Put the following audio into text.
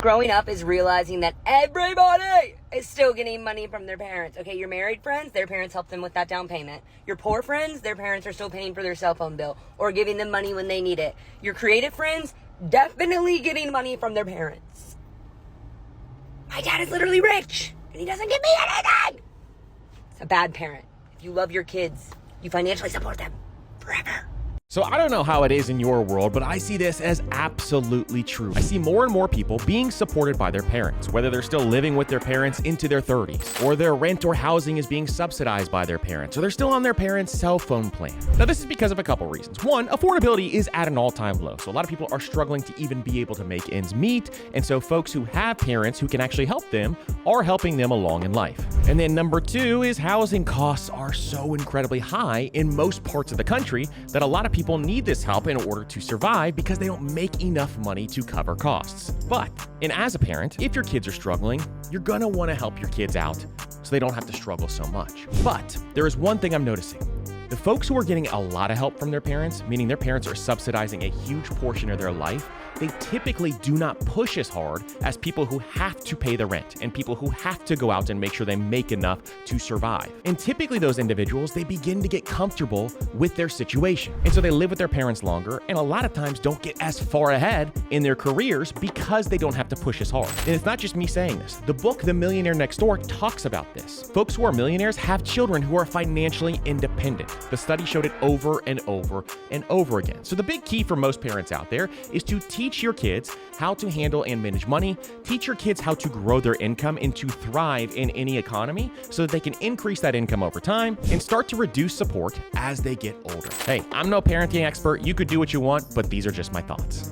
Growing up is realizing that everybody is still getting money from their parents. Okay, your married friends, their parents help them with that down payment. Your poor friends, their parents are still paying for their cell phone bill or giving them money when they need it. Your creative friends, definitely getting money from their parents. My dad is literally rich and he doesn't give me anything. It's a bad parent. If you love your kids, you financially support them forever. So I don't know how it is in your world, but I see this as absolutely true. I see more and more people being supported by their parents, whether they're still living with their parents into their 30s, or their rent or housing is being subsidized by their parents, or they're still on their parents' cell phone plan. Now, this is because of a couple reasons. One, affordability is at an all-time low, so a lot of people are struggling to even be able to make ends meet, and so folks who have parents who can actually help them are helping them along in life. And then number two is housing costs are so incredibly high in most parts of the country that a lot of people need this help in order to survive because they don't make enough money to cover costs. And as a parent, if your kids are struggling, you're gonna wanna help your kids out so they don't have to struggle so much. But there is one thing I'm noticing. The folks who are getting a lot of help from their parents, meaning their parents are subsidizing a huge portion of their life, they typically do not push as hard as people who have to pay the rent and people who have to go out and make sure they make enough to survive. And typically those individuals, they begin to get comfortable with their situation. And so they live with their parents longer and a lot of times don't get as far ahead in their careers because they don't have to push as hard. And it's not just me saying this. The book, The Millionaire Next Door, talks about this. Folks who are millionaires have children who are financially independent. The study showed it over and over and over again. So the big key for most parents out there is to teach your kids how to handle and manage money, teach your kids how to grow their income and to thrive in any economy so that they can increase that income over time and start to reduce support as they get older. Hey, I'm no parenting expert. You could do what you want, but these are just my thoughts.